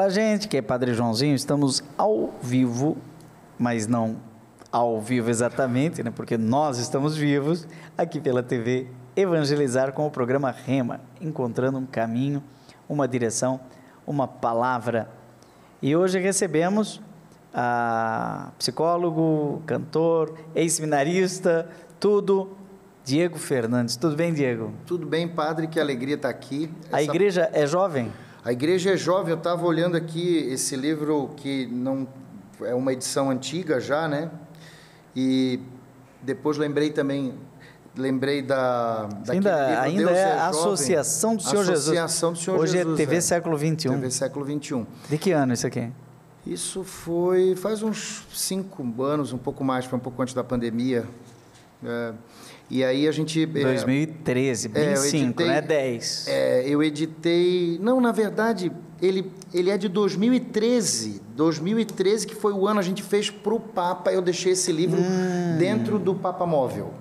Fala, gente, que é Padre Joãozinho. Estamos ao vivo, mas não ao vivo exatamente, né? Porque nós estamos vivos aqui pela TV Evangelizar com o programa Rema, encontrando um caminho, uma direção, uma palavra. E hoje recebemos a psicólogo, cantor, ex-seminarista, tudo, Diego Fernandes. Tudo bem, Diego? Tudo bem, padre, que alegria estar aqui. A igreja é jovem? A igreja é jovem. Eu estava olhando aqui esse livro que não é uma edição antiga já, né? E depois lembrei ainda é a Associação do Senhor Jesus. Associação do Senhor Hoje Jesus. Hoje é TV Século XXI. TV Século XXI. De que ano isso aqui? Isso faz uns 5 anos, um pouco mais, foi um pouco antes da pandemia. E aí a gente... 2013, bem 5, né? 10. Eu editei... Não, na verdade, ele é de 2013. 2013, que foi o ano a gente fez para o Papa. Eu deixei esse livro dentro do Papa Móvel.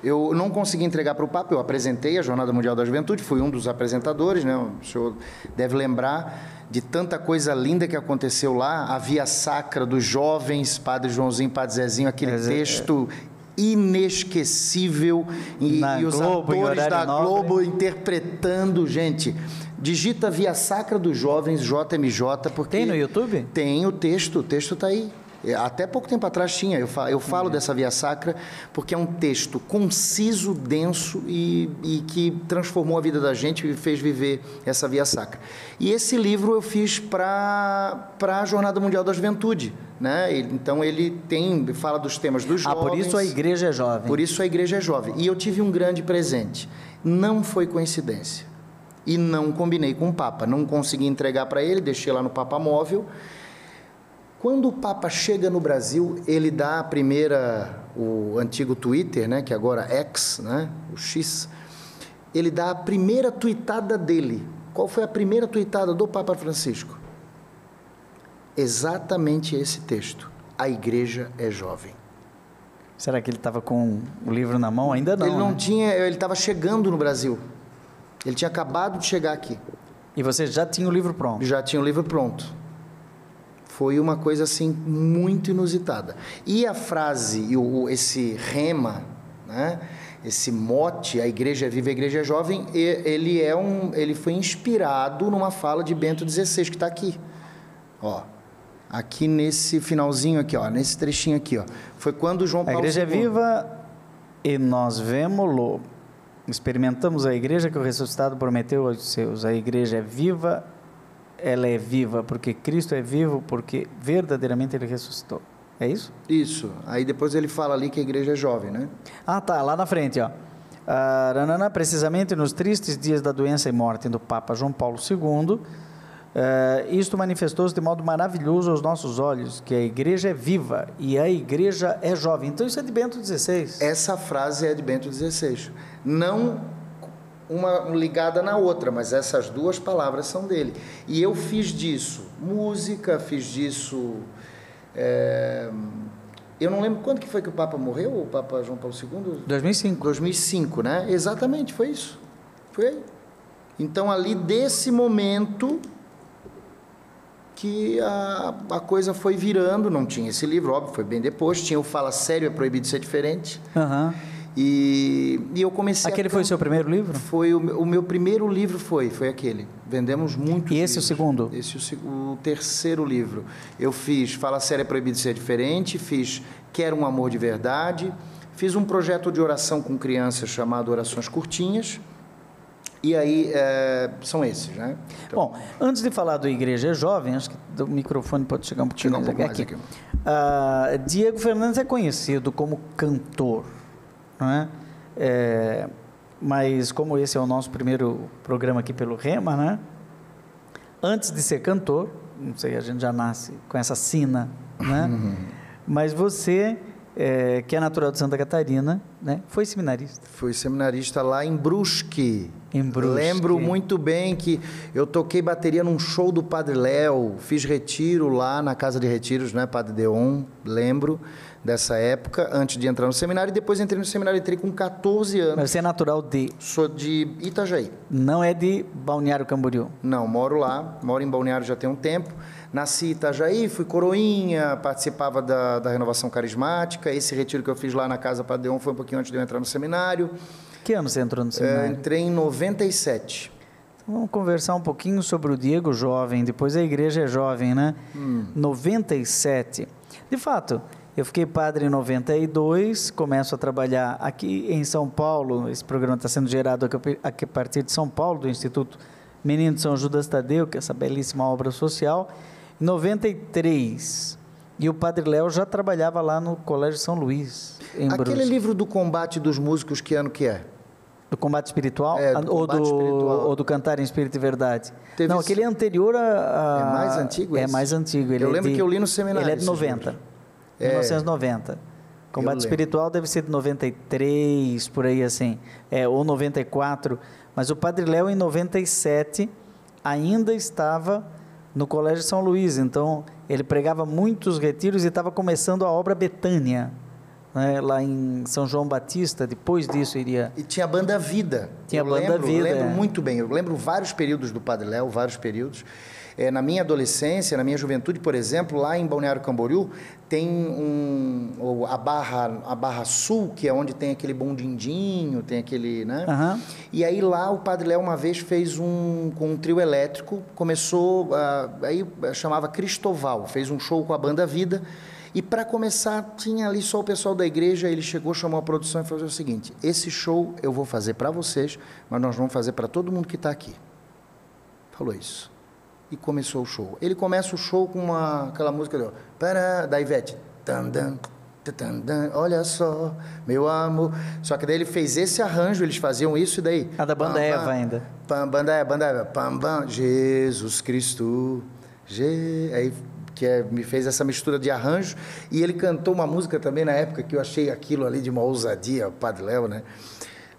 Eu não consegui entregar para o Papa, eu apresentei a Jornada Mundial da Juventude, fui um dos apresentadores, né? O senhor deve lembrar de tanta coisa linda que aconteceu lá, a Via Sacra dos jovens, Padre Joãozinho, Padre Zezinho, aquele texto inesquecível, e os atores da Globo interpretando, gente. Digita Via Sacra dos Jovens, JMJ, porque... Tem no YouTube? Tem o texto está aí. Até pouco tempo atrás tinha, eu falo dessa Via Sacra, porque é um texto conciso, denso e que transformou a vida da gente e fez viver essa Via Sacra. E esse livro eu fiz para a Jornada Mundial da Juventude, né? Então ele fala dos temas dos jovens. Por isso a igreja é jovem. Por isso a igreja é jovem. E eu tive um grande presente. Não foi coincidência. E não combinei com o Papa. Não consegui entregar para ele, deixei lá no Papa Móvel. Quando o Papa chega no Brasil, ele dá o antigo Twitter, né, que agora é X, né, o X, ele dá a primeira tuitada dele. Qual foi a primeira tuitada do Papa Francisco? Exatamente esse texto. A igreja é jovem. Será que ele estava com o livro na mão? Ainda não. Ele não né? tinha, ele estava chegando no Brasil. Ele tinha acabado de chegar aqui. E você já tinha o livro pronto? Já tinha o livro pronto. Foi uma coisa assim muito inusitada. E a frase, esse rema, né, esse mote, a igreja é viva, a igreja é jovem, ele foi inspirado numa fala de Bento XVI, que está aqui. Ó, aqui nesse finalzinho aqui, ó, nesse trechinho aqui, ó. Foi quando João Paulo II... A igreja é viva e nós vemo-lo. Experimentamos a igreja que o ressuscitado prometeu aos seus. A igreja é viva. Ela é viva porque Cristo é vivo, porque verdadeiramente Ele ressuscitou. É isso? Isso. Aí depois ele fala ali que a igreja é jovem, né? Ah, tá. Lá na frente, ó. Precisamente nos tristes dias da doença e morte do Papa João Paulo II, isto manifestou-se de modo maravilhoso aos nossos olhos, que a igreja é viva e a igreja é jovem. Então isso é de Bento XVI. Essa frase é de Bento XVI. Não... uma ligada na outra, mas essas duas palavras são dele. E eu fiz disso música, fiz disso... eu não lembro quando que foi que o Papa morreu, o Papa João Paulo II? 2005. 2005, né? Exatamente, foi isso. Foi aí. Então, ali desse momento que a coisa foi virando, não tinha esse livro, óbvio, foi bem depois, tinha o Fala Sério, é Proibido Ser Diferente. E eu comecei Aquele foi o seu primeiro livro? Foi o meu primeiro livro, foi aquele. Vendemos muito. E esse livros. O segundo? Esse o terceiro livro. Eu fiz Fala Sério, é Proibido Ser Diferente, fiz Quero um Amor de Verdade, fiz um projeto de oração com crianças chamado Orações Curtinhas, e aí são esses, né? Então, bom, antes de falar do Igreja Jovem, acho que o microfone pode chegar um pouquinho mais aqui. Diego Fernandes é conhecido como cantor, não é? Mas como esse é o nosso primeiro programa aqui pelo Rema, né? Antes de ser cantor, não sei, a gente já nasce com essa sina, né? Mas você, que é natural de Santa Catarina, né? Foi seminarista. Fui seminarista lá em Brusque. Em Brusque. Lembro muito bem que eu toquei bateria num show do Padre Léo, fiz retiro lá na Casa de Retiros, né, Padre Deon, lembro dessa época, antes de entrar no seminário, e depois entrei no seminário, entrei com 14 anos. Mas você é natural de... Sou de Itajaí. Não é de Balneário Camboriú? Não, moro lá, moro em Balneário já tem um tempo. Nasci em Itajaí, fui coroinha, participava da renovação carismática. Esse retiro que eu fiz lá na Casa Padre Deon foi um pouquinho antes de eu entrar no seminário. Que ano você entrou no seminário? Entrei em 97. Então, vamos conversar um pouquinho sobre o Diego jovem, depois a igreja é jovem, né? 97. De fato, eu fiquei padre em 92, começo a trabalhar aqui em São Paulo. Esse programa está sendo gerado aqui a partir de São Paulo, do Instituto Menino de São Judas Tadeu, que é essa belíssima obra social. Em 93, e o Padre Léo já trabalhava lá no Colégio São Luís, em Aquele Brusque. livro do Combate dos Músicos, que ano que é? Do Combate Espiritual? Do Combate Espiritual. Ou do Cantar em Espírito e Verdade? Teve Não, esse... aquele é anterior a... É mais antigo esse? É mais antigo. Ele eu lembro que eu li no seminário. Ele é de 90. 1990. Combate Espiritual deve ser de 93, por aí assim. Ou 94. Mas o Padre Léo, em 97, ainda estava no Colégio São Luís. Então, ele pregava muitos retiros e estava começando a obra Betânia, né, lá em São João Batista. Depois disso iria... E tinha a Banda Vida. Tinha a Banda Vida. Eu lembro muito bem. Eu lembro vários períodos do Padre Léo, vários períodos. Na minha adolescência, na minha juventude, por exemplo, lá em Balneário Camboriú, tem a Barra Sul, que é onde tem aquele bondindinho, tem aquele, né? Uhum. E aí lá o Padre Léo uma vez fez com um trio elétrico, começou, aí chamava Cristoval, fez um show com a Banda Vida, e para começar tinha ali só o pessoal da igreja. Ele chegou, chamou a produção e falou o seguinte: esse show eu vou fazer para vocês, mas nós vamos fazer para todo mundo que está aqui. Falou isso. E começou o show. Ele começa o show com aquela música da Ivete. Olha só, meu amor. Só que daí ele fez esse arranjo, eles faziam isso e daí... A da Banda Eva ainda. Banda Eva. Pam, pam, Jesus Cristo. Aí me fez essa mistura de arranjo. E ele cantou uma música também na época que eu achei aquilo ali de uma ousadia, o Padre Léo, né?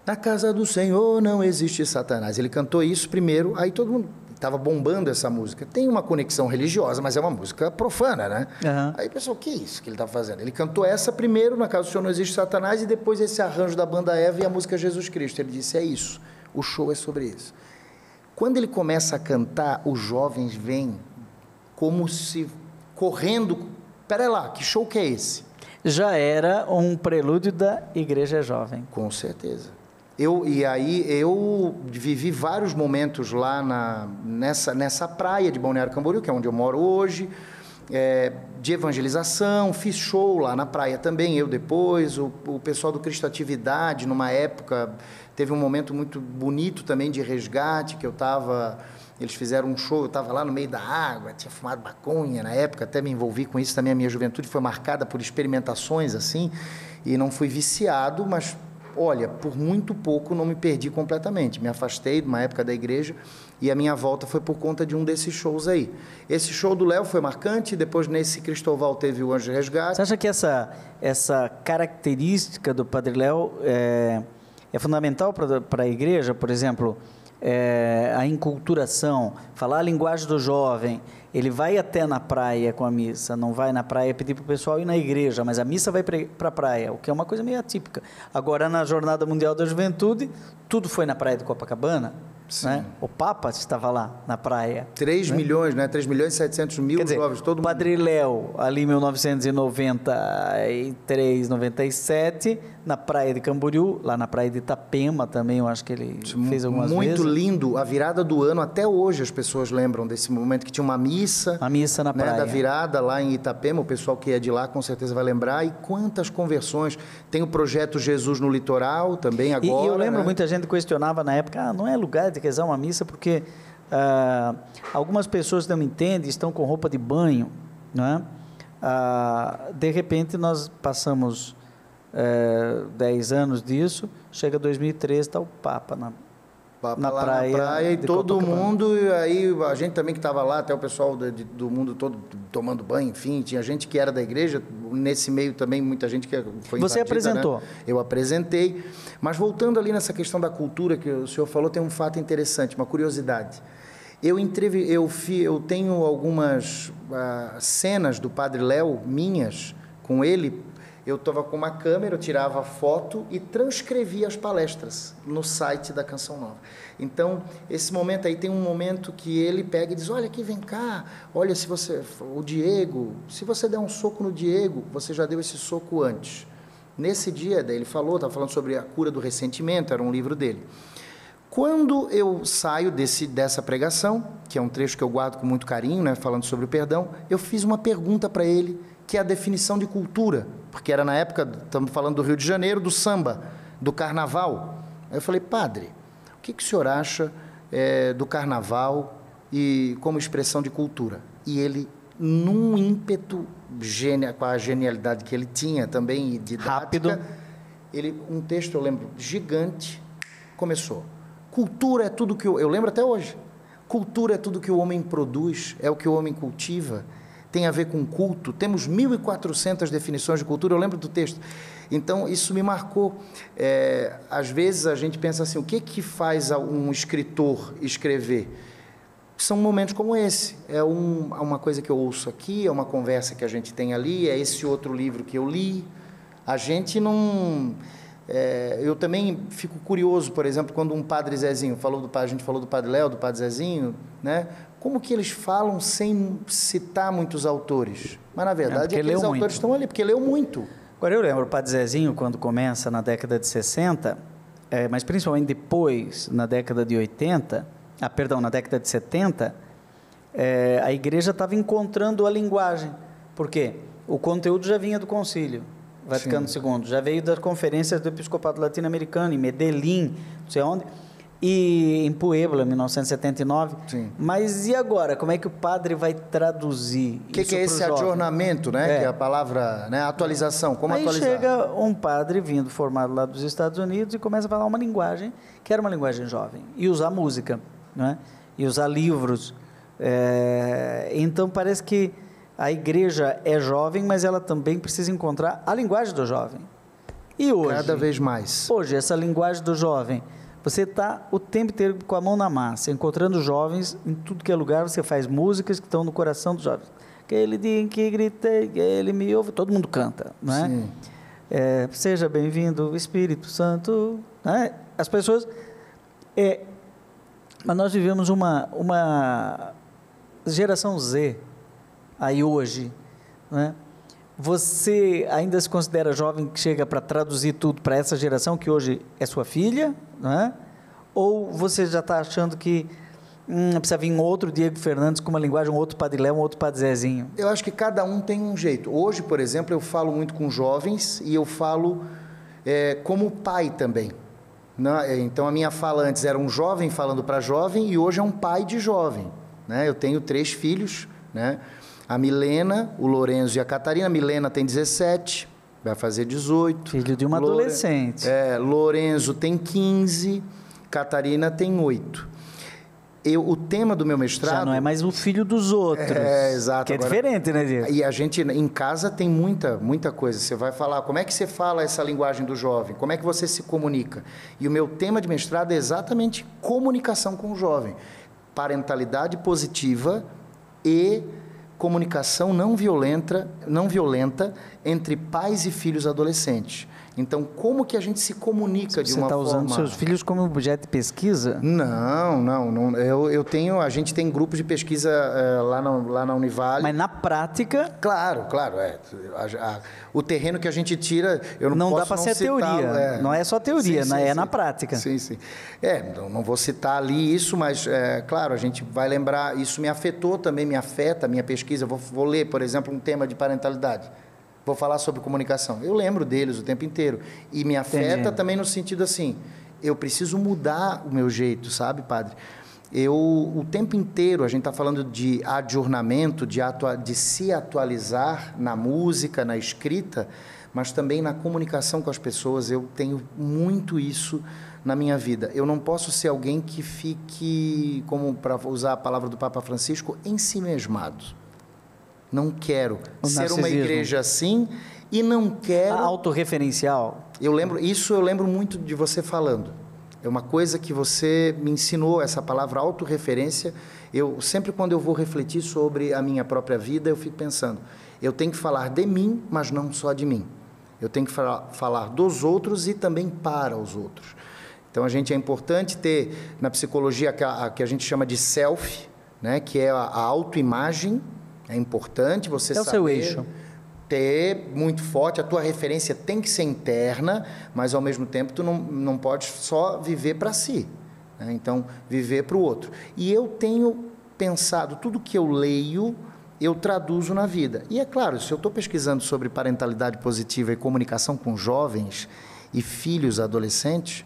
Na casa do Senhor não existe Satanás. Ele cantou isso primeiro, aí todo mundo... Estava bombando essa música. Tem uma conexão religiosa, mas é uma música profana, né? Uhum. Aí o pessoal, o que é isso que ele está fazendo? Ele cantou essa primeiro, na casa do Senhor não existe Satanás, e depois esse arranjo da Banda Eva e a música Jesus Cristo. Ele disse, é isso, o show é sobre isso. Quando ele começa a cantar, os jovens vêm como se correndo. Pera lá, que show que é esse? Já era um prelúdio da Igreja Jovem. Com certeza. Eu vivi vários momentos lá nessa praia de Balneário Camboriú, que é onde eu moro hoje, de evangelização. Fiz show lá na praia também, eu depois, o pessoal do Cristo Atividade, numa época, teve um momento muito bonito também de resgate, que eles fizeram um show, eu estava lá no meio da água, tinha fumado maconha na época, até me envolvi com isso também. A minha juventude foi marcada por experimentações assim, e não fui viciado, mas... Olha, por muito pouco não me perdi completamente. Me afastei de uma época da igreja e a minha volta foi por conta de um desses shows aí. Esse show do Léo foi marcante, depois nesse Cristoval teve o Anjo de Resgate. Você acha que essa característica do Padre Léo é fundamental para a igreja? Por exemplo, a enculturação, falar a linguagem do jovem. Ele vai até na praia com a missa, não vai na praia pedir para o pessoal ir na igreja, mas a missa vai para a praia, o que é uma coisa meio atípica. Agora, na Jornada Mundial da Juventude, tudo foi na praia de Copacabana, né? O Papa estava lá na praia. 3 milhões, né? 3 milhões e 700 mil jovens, todo mundo. Padre Léo, ali em 1993, 97, na praia de Camboriú, lá na praia de Itapema também, eu acho que ele fez algumas vezes. Muito lindo, a virada do ano, até hoje as pessoas lembram desse momento que tinha uma missa. A missa na praia. Da virada lá em Itapema, o pessoal que é de lá com certeza vai lembrar. E quantas conversões. Tem o projeto Jesus no Litoral também agora. E eu lembro, muita gente questionava na época, não é lugar de rezar uma missa porque algumas pessoas não entendem, estão com roupa de banho, não é? De repente nós passamos 10 anos disso, chega 2013, está o Papa Na praia e todo mundo, e aí a gente também que estava lá, até o pessoal do mundo todo tomando banho, enfim, tinha gente que era da igreja, nesse meio também muita gente que foi Você apresentou? Né? Eu apresentei, mas voltando ali nessa questão da cultura que o senhor falou, tem um fato interessante, uma curiosidade. Eu tenho algumas cenas do Padre Léo, minhas, com ele. Eu estava com uma câmera, eu tirava foto e transcrevia as palestras no site da Canção Nova. Então, esse momento aí tem um momento que ele pega e diz, olha aqui, vem cá, olha, o Diego, se você der um soco no Diego, você já deu esse soco antes. Nesse dia, daí ele estava falando sobre a cura do ressentimento, era um livro dele. Quando eu saio dessa pregação, que é um trecho que eu guardo com muito carinho, né, falando sobre o perdão, eu fiz uma pergunta para ele, que é a definição de cultura, porque era na época, estamos falando do Rio de Janeiro, do samba, do carnaval. Aí eu falei, padre, o que o senhor acha do carnaval e como expressão de cultura? E ele, num ímpeto, com a genialidade que ele tinha também, e didática, rápido, um texto, eu lembro, gigante, começou. Cultura é tudo que eu lembro até hoje, cultura é tudo que o homem produz, é o que o homem cultiva, tem a ver com culto, temos 1.400 definições de cultura, eu lembro do texto, então isso me marcou. Às vezes a gente pensa assim, o que faz um escritor escrever? São momentos como esse, uma coisa que eu ouço aqui, é uma conversa que a gente tem ali, é esse outro livro que eu li, a gente não... eu também fico curioso, por exemplo, quando um padre Zezinho, a gente falou do padre Léo, do padre Zezinho, né? Como que eles falam sem citar muitos autores? Mas, na verdade, aqueles autores estão ali, porque leu muito. Agora, eu lembro, o padre Zezinho, quando começa na década de 60, mas principalmente depois, na década de 80, na década de 70, a igreja estava encontrando a linguagem. Por quê? O conteúdo já vinha do concílio Vaticano II, já veio das conferências do Episcopado Latino-Americano, em Medellín, não sei onde, e em Puebla, em 1979. Sim. Mas e agora? Como é que o padre vai traduzir isso? O que é esse adornamento, né? Que é a palavra, né? Atualização, como aí atualizar? Aí chega um padre vindo formado lá dos Estados Unidos e começa a falar uma linguagem que era uma linguagem jovem, e usar música, né? E usar livros. Então parece que a igreja é jovem, mas ela também precisa encontrar a linguagem do jovem. E hoje, cada vez mais. Hoje, essa linguagem do jovem, você está o tempo inteiro com a mão na massa, encontrando jovens em tudo que é lugar, você faz músicas que estão no coração dos jovens. Aquele dia em que gritei, ele me ouve, todo mundo canta, não é? Sim. Seja bem-vindo, Espírito Santo. Não é? As pessoas... mas nós vivemos uma geração Z, aí hoje, não é? Você ainda se considera jovem que chega para traduzir tudo para essa geração que hoje é sua filha, não é? Ou você já está achando que precisa vir um outro Diego Fernandes com uma linguagem, um outro Padre Léo, um outro Padre Zezinho? Eu acho que cada um tem um jeito. Hoje, por exemplo, eu falo muito com jovens e eu falo como pai também. Então, a minha fala antes era um jovem falando para jovem e hoje é um pai de jovem, né? Eu tenho 3 filhos, né? A Milena, o Lorenzo e a Catarina. A Milena tem 17, vai fazer 18. Filho de uma adolescente. Lorenzo tem 15, Catarina tem 8. O tema do meu mestrado... Já não é mais o filho dos outros. Exato. Que é diferente, né, Diego? E a gente, em casa, tem muita coisa. Você vai falar, como é que você fala essa linguagem do jovem? Como é que você se comunica? E o meu tema de mestrado é exatamente comunicação com o jovem. Parentalidade positiva e comunicação não violenta entre pais e filhos adolescentes. Então, como que a gente se comunica de uma forma... Você está usando seus filhos como objeto de pesquisa? Não. A gente tem grupos de pesquisa lá na Univale. Mas na prática... Claro. O terreno que a gente tira, eu não posso dá para ser teoria. Não é só teoria, sim, na prática. Sim. Não vou citar ali isso, mas, claro, a gente vai lembrar, isso me afetou também, me afeta a minha pesquisa. Vou ler, por exemplo, um tema de parentalidade. Vou falar sobre comunicação. Eu lembro deles o tempo inteiro. E me afeta também no sentido assim, eu preciso mudar o meu jeito, sabe, padre? O tempo inteiro, a gente está falando de adjornamento, de se atualizar na música, na escrita, mas também na comunicação com as pessoas. Eu tenho muito isso na minha vida. Eu não posso ser alguém que fique, como para usar a palavra do Papa Francisco, ensimesmado. Não quero ser uma igreja assim e não quero... Autorreferencial. Eu lembro muito de você falando. É uma coisa que você me ensinou, essa palavra autorreferência. Eu sempre, quando eu vou refletir sobre a minha própria vida, eu fico pensando, eu tenho que falar de mim, mas não só de mim. Eu tenho que falar dos outros e também para os outros. Então, é importante ter, na psicologia, a que a gente chama de self, né, que é a autoimagem. É importante você saber... É o seu eixo. Ter muito forte, a tua referência tem que ser interna, mas ao mesmo tempo tu não pode só viver para si, né? Então, viver para o outro. E eu tenho pensado, tudo que eu leio, eu traduzo na vida. E é claro, se eu estou pesquisando sobre parentalidade positiva e comunicação com jovens e filhos adolescentes,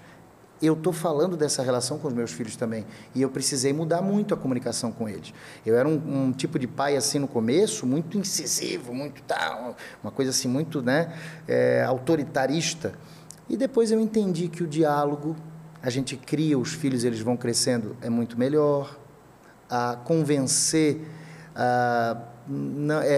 eu estou falando dessa relação com os meus filhos também. E eu precisei mudar muito a comunicação com eles. Eu era um tipo de pai, assim, no começo, muito incisivo, muito tal, uma coisa assim, muito, né, autoritarista. E depois eu entendi que o diálogo, a gente cria os filhos, eles vão crescendo, é muito melhor. A convencer,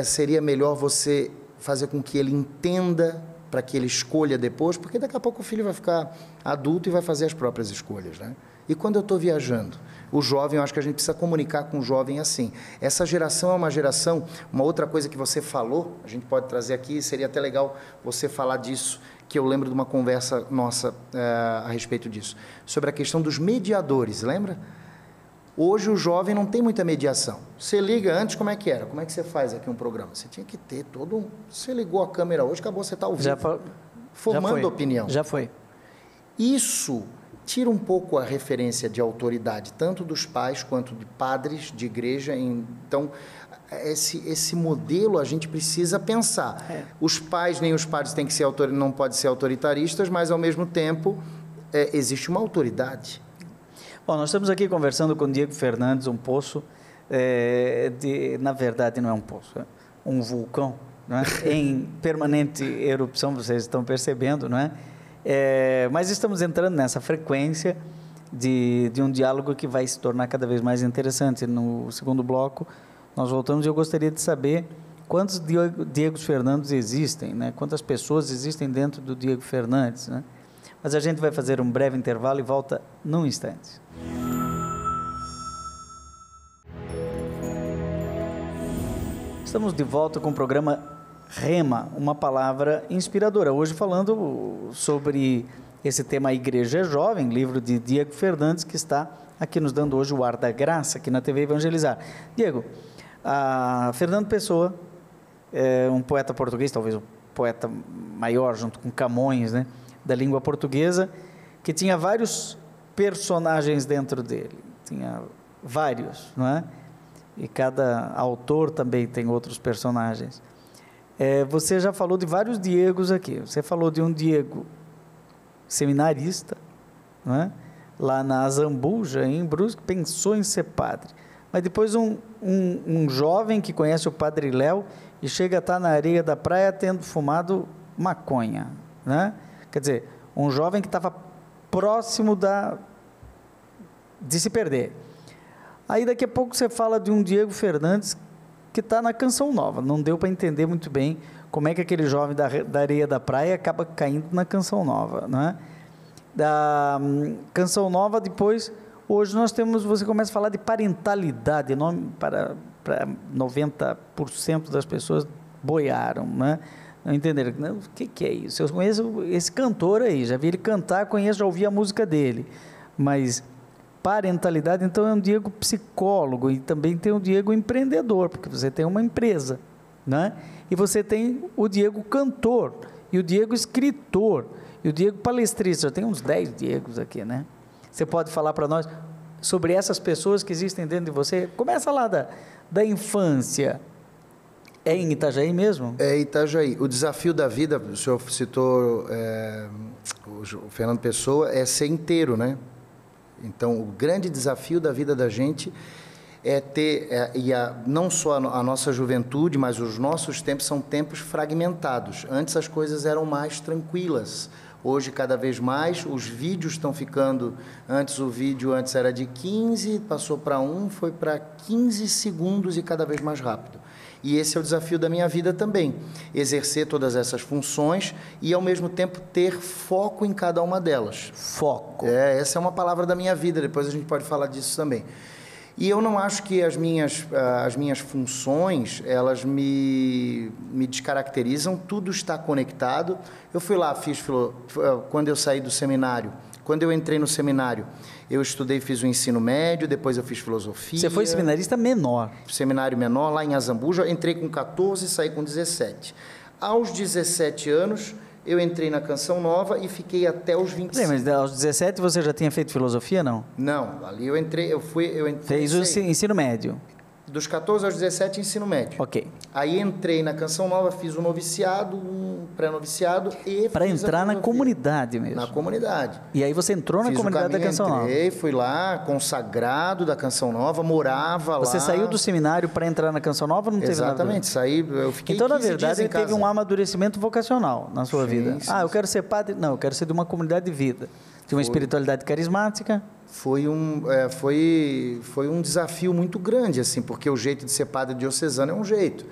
seria melhor você fazer com que ele entenda, para que ele escolha depois, porque daqui a pouco o filho vai ficar adulto e vai fazer as próprias escolhas, né? E quando eu estou viajando, o jovem, eu acho que a gente precisa comunicar com o jovem assim. Essa geração é uma geração, uma outra coisa que você falou, a gente pode trazer aqui, seria até legal você falar disso, que eu lembro de uma conversa nossa a respeito disso, sobre a questão dos mediadores, lembra? Hoje o jovem não tem muita mediação. Você liga antes, como é que era? Como é que você faz aqui um programa? Você tinha que ter todo um... Você ligou a câmera hoje, acabou, você está ao vivo. Formando opinião. Já foi. Isso tira um pouco a referência de autoridade, tanto dos pais quanto de padres de igreja. Então, esse modelo a gente precisa pensar. Os pais nem os padres têm que ser não podem ser autoritaristas, mas, ao mesmo tempo, existe uma autoridade. Bom, nós estamos aqui conversando com Diego Fernandes, um poço, na verdade não é um poço, é um vulcão, não é? Em permanente erupção, vocês estão percebendo, não é? Mas estamos entrando nessa frequência de um diálogo que vai se tornar cada vez mais interessante. No segundo bloco, nós voltamos e eu gostaria de saber quantos Diegos Fernandes existem, né? Quantas pessoas existem dentro do Diego Fernandes, né? Mas a gente vai fazer um breve intervalo e volta num instante. Estamos de volta com o programa Rema, uma palavra inspiradora. Hoje falando sobre esse tema Igreja Jovem, livro de Diego Fernandes, que está aqui nos dando hoje o ar da graça, aqui na TV Evangelizar. Diego, Fernando Pessoa é um poeta português, talvez o poeta maior, junto com Camões, né, da língua portuguesa, que tinha vários personagens dentro dele. Tinha vários, não é? E cada autor também tem outros personagens. Você já falou de vários Diegos aqui. Você falou de um Diego seminarista, não é? Lá na Azambuja, em Brusque, pensou em ser padre. Mas depois um jovem que conhece o Padre Léo e chega a estar na areia da praia tendo fumado maconha, né? Quer dizer, um jovem que estava próximo de se perder. Aí daqui a pouco você fala de um Diego Fernandes que está na Canção Nova. Não deu para entender muito bem como é que aquele jovem da areia da praia acaba caindo na Canção Nova, né? Da Canção Nova, depois, hoje você começa a falar de parentalidade, para 90% das pessoas boiaram, né? Não entenderam, não, o que é isso? Eu conheço esse cantor aí, já vi ele cantar, já ouvi a música dele, mas parentalidade, então, é um Diego psicólogo, e também tem o Diego empreendedor, porque você tem uma empresa, né? E você tem o Diego cantor, e o Diego escritor, e o Diego palestrista. Já tem uns 10 Diegos aqui, né? Você pode falar para nós sobre essas pessoas que existem dentro de você? Começa lá da infância. É em Itajaí mesmo? É Itajaí. O desafio da vida, o senhor citou o Fernando Pessoa, é ser inteiro, né? Então, o grande desafio da vida da gente não só a nossa juventude, mas os nossos tempos são tempos fragmentados. Antes as coisas eram mais tranquilas. Hoje, cada vez mais, os vídeos estão ficando... Antes o vídeo era de 15, passou para 1, foi para 15 segundos e cada vez mais rápido. E esse é o desafio da minha vida também, exercer todas essas funções e, ao mesmo tempo, ter foco em cada uma delas. Foco. Essa é uma palavra da minha vida, depois a gente pode falar disso também. E eu não acho que as minhas funções, elas me descaracterizam, tudo está conectado. Eu fui lá, quando eu saí do seminário, quando eu entrei no seminário, eu estudei, fiz o ensino médio, depois eu fiz filosofia. Você foi seminarista menor. Seminário menor, lá em Azambuja, entrei com 14 e saí com 17. Aos 17 anos, eu entrei na Canção Nova e fiquei até os 25. Mas aos 17 você já tinha feito filosofia, não? Não, ali eu entrei, Fez o ensino médio. Dos 14 aos 17, ensino médio. Ok. Aí entrei na Canção Nova, fiz um noviciado, um pré-noviciado e... Para entrar na comunidade mesmo. Na comunidade. E aí você entrou na comunidade da Canção Nova. Entrei, fui lá, consagrado da Canção Nova, morava lá. Você saiu do seminário para entrar na Canção Nova ou não teve nada? Exatamente, saí, eu fiquei 15 dias em casa. Então, na verdade, teve um amadurecimento vocacional na sua vida. Sim. Eu quero ser padre? Não, eu quero ser de uma comunidade de vida. De uma espiritualidade carismática. Foi um desafio muito grande, assim, porque o jeito de ser padre diocesano é um jeito.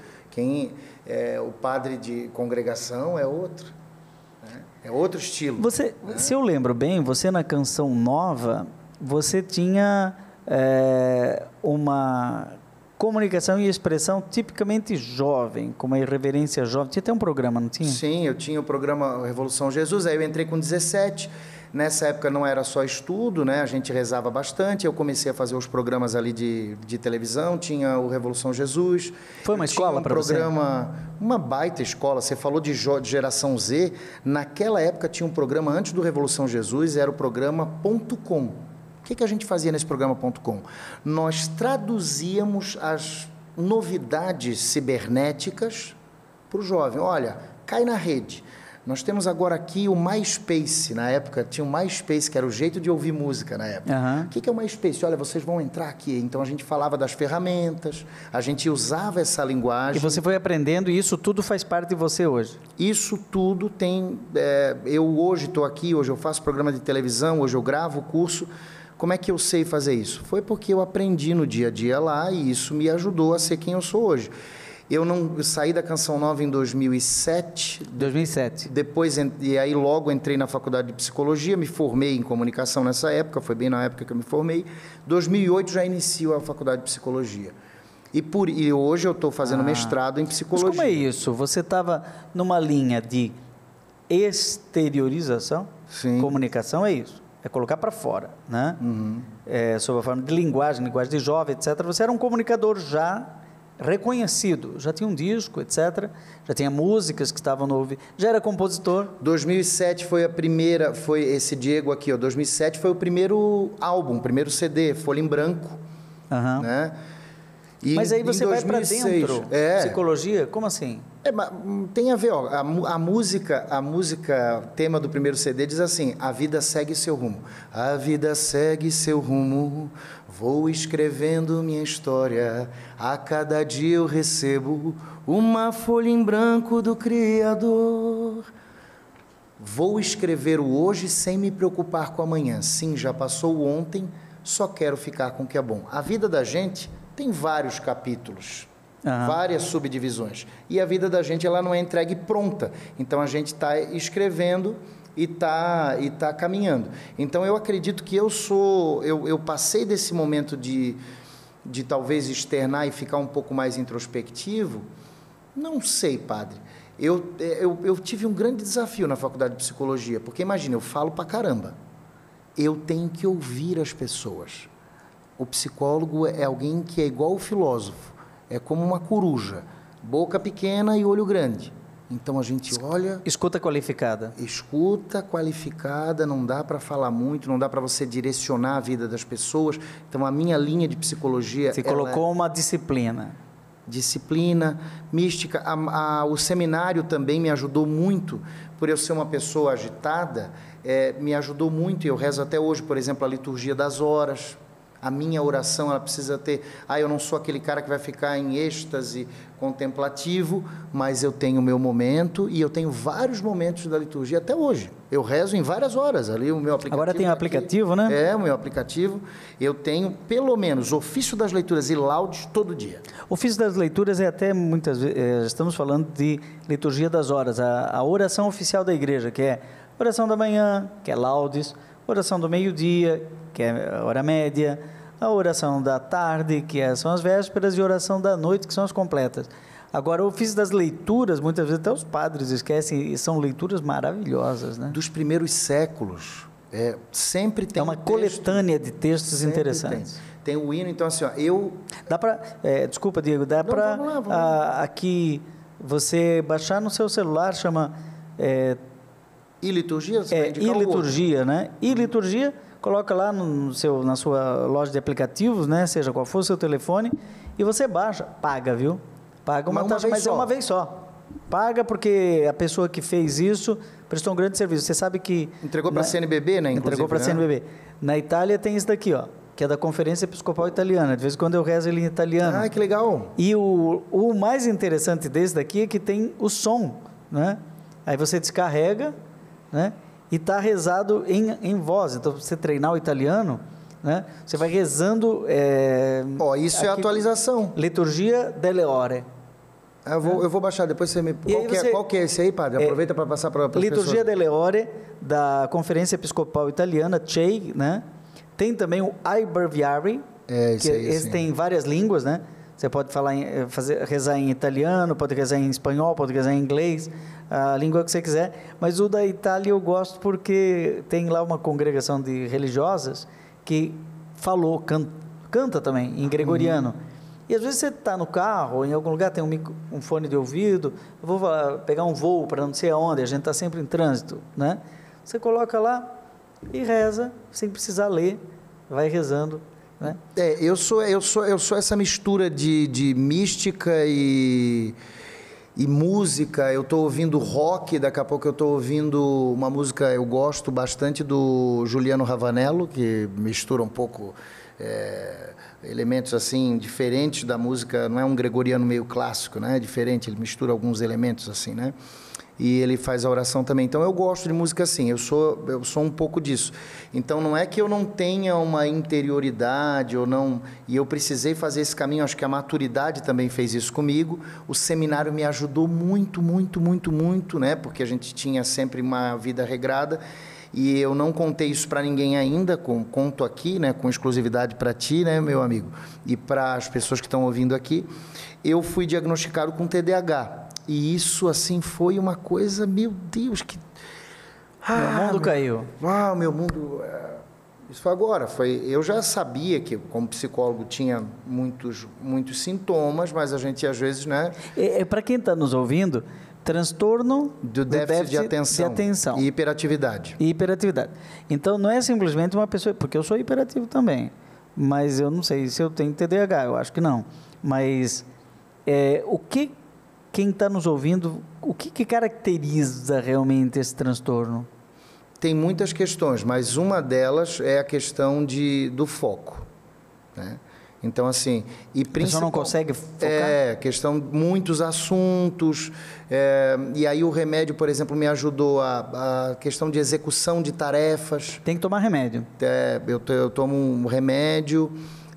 O padre de congregação é outro. Né? É outro estilo. Se eu lembro bem, você na Canção Nova, você tinha uma comunicação e expressão tipicamente jovem, com uma irreverência jovem. Tinha até um programa, não tinha? Sim, eu tinha o programa Revolução Jesus, aí eu entrei com 17. Nessa época não era só estudo, né? A gente rezava bastante, eu comecei a fazer os programas ali de televisão, tinha o Revolução Jesus. Foi uma escola para você? Uma baita escola. Você falou de geração Z, naquela época tinha um programa antes do Revolução Jesus, era o programa .com. O que a gente fazia nesse programa .com? Nós traduzíamos as novidades cibernéticas para o jovem. Olha, cai na rede. Nós temos agora aqui o MySpace. Na época tinha o MySpace, que era o jeito de ouvir música na época. Uhum. O que é o MySpace? Olha, vocês vão entrar aqui. Então a gente falava das ferramentas, a gente usava essa linguagem. E você foi aprendendo e isso tudo faz parte de você hoje? Isso tudo tem... eu hoje estou aqui, hoje eu faço programa de televisão, hoje eu gravo o curso. Como é que eu sei fazer isso? Foi porque eu aprendi no dia a dia lá e isso me ajudou a ser quem eu sou hoje. Eu saí da Canção Nova em 2007. 2007. E aí logo entrei na faculdade de psicologia, me formei em comunicação nessa época, foi bem na época que eu me formei. 2008 já inicio a faculdade de psicologia. E hoje eu estou fazendo mestrado em psicologia. Mas como é isso? Você estava numa linha de exteriorização? Sim. Comunicação é isso. É colocar para fora, né? Uhum. Sob a forma de linguagem de jovem, etc. Você era um comunicador já reconhecido, já tinha um disco, etc. Já tinha músicas que estavam no ouvido, já era compositor. 2007 foi a primeira, foi esse Diego aqui, 2007 foi o primeiro álbum, o primeiro CD, Folha em Branco, né? E mas aí você vai para dentro, psicologia, como assim? Tem a ver, a música, tema do primeiro CD diz assim: a vida segue seu rumo, a vida segue seu rumo, vou escrevendo minha história, a cada dia eu recebo uma folha em branco do Criador. Vou escrever o hoje sem me preocupar com amanhã, sim, já passou o ontem, só quero ficar com o que é bom. A vida da gente tem vários capítulos, várias subdivisões. E a vida da gente ela não é entregue pronta. Então, a gente está escrevendo e tá caminhando. Então, eu acredito que eu passei desse momento de talvez externar e ficar um pouco mais introspectivo. Não sei, padre. Eu tive um grande desafio na faculdade de psicologia, porque, imagina, eu falo pra caramba. Eu tenho que ouvir as pessoas. O psicólogo é alguém que é igual o filósofo, é como uma coruja, boca pequena e olho grande. Então a gente olha... Escuta qualificada. Escuta qualificada, não dá para falar muito, não dá para você direcionar a vida das pessoas. Então a minha linha de psicologia... Você colocou uma disciplina. Disciplina, mística. O seminário também me ajudou muito, por eu ser uma pessoa agitada, me ajudou muito, e eu rezo até hoje, por exemplo, a liturgia das horas. A minha oração, ela precisa ter... eu não sou aquele cara que vai ficar em êxtase contemplativo, mas eu tenho o meu momento e eu tenho vários momentos da liturgia até hoje. Eu rezo em várias horas, ali o meu aplicativo... Agora tem o aplicativo, né? O meu aplicativo. Eu tenho, pelo menos, ofício das leituras e laudes todo dia. Ofício das leituras é até, muitas vezes, estamos falando de liturgia das horas, a oração oficial da igreja, que é oração da manhã, que é laudes, oração do meio-dia, que é a hora média, a oração da tarde, que são as vésperas, e a oração da noite, que são as completas. Agora, o ofício das leituras, muitas vezes até os padres esquecem, e são leituras maravilhosas, né? Dos primeiros séculos, sempre tem uma coletânea de textos interessantes. Tem o hino, então assim, Dá para, desculpa, Diego, dá para aqui você baixar no seu celular, chama... E-liturgia? E-liturgia, né? E-liturgia, coloca lá na sua loja de aplicativos, né? Seja qual for o seu telefone, e você baixa, paga, viu? Paga uma taxa, mas é uma vez só. Paga porque a pessoa que fez isso prestou um grande serviço. Você sabe que... Entregou para a CNBB, né? Entregou para a CNBB. Na Itália tem isso daqui, ó, que é da Conferência Episcopal Italiana. De vez em quando eu rezo ele em italiano. Que legal. E o mais interessante desse daqui é que tem o som, né? Aí você descarrega, né? E está rezado em voz. Então, você treinar o italiano, né? Você vai rezando... isso é atualização. Liturgia delle Ore. Eu vou baixar, depois você me... Qual que é esse aí, padre? Aproveita para passar para as pessoas. Liturgia delle Ore, da Conferência Episcopal Italiana, CEI, né? Tem também o Ai Breviari, esse tem várias línguas, né? Você pode rezar em italiano, pode rezar em espanhol, pode rezar em inglês, a língua que você quiser. Mas o da Itália eu gosto porque tem lá uma congregação de religiosas que canta também em gregoriano. E às vezes você está no carro ou em algum lugar, tem um fone de ouvido, eu vou pegar um voo para não sei aonde, a gente está sempre em trânsito, né? Você coloca lá e reza, sem precisar ler, vai rezando, né? Eu sou essa mistura de mística e música. Eu estou ouvindo rock, daqui a pouco eu estou ouvindo uma música, eu gosto bastante do Juliano Ravanello, que mistura um pouco elementos assim diferentes da música, não é um gregoriano meio clássico, né? É diferente, ele mistura alguns elementos assim, né? E ele faz a oração também. Então, eu gosto de música assim, eu sou um pouco disso. Então, não é que eu não tenha uma interioridade ou não... E eu precisei fazer esse caminho, acho que a maturidade também fez isso comigo. O seminário me ajudou muito, muito, muito, muito, né? Porque a gente tinha sempre uma vida regrada. E eu não contei isso para ninguém ainda, conto aqui, né? Com exclusividade para ti, né, meu amigo? E para as pessoas que estão ouvindo aqui. Eu fui diagnosticado com TDAH. E isso, assim, foi uma coisa, meu Deus, que... meu mundo caiu. Meu mundo... Isso foi agora. Eu já sabia que, como psicólogo, tinha muitos sintomas, mas a gente, às vezes, né... Para quem está nos ouvindo, transtorno do déficit de atenção e hiperatividade. Então, não é simplesmente uma pessoa... Porque eu sou hiperativo também, mas eu não sei se eu tenho TDAH, eu acho que não. Mas quem está nos ouvindo, o que caracteriza realmente esse transtorno? Tem muitas questões, mas uma delas é a questão do foco, né? Então, assim... A pessoa não consegue focar? Questão de muitos assuntos, e aí o remédio, por exemplo, me ajudou a questão de execução de tarefas. Tem que tomar remédio. Eu tomo um remédio...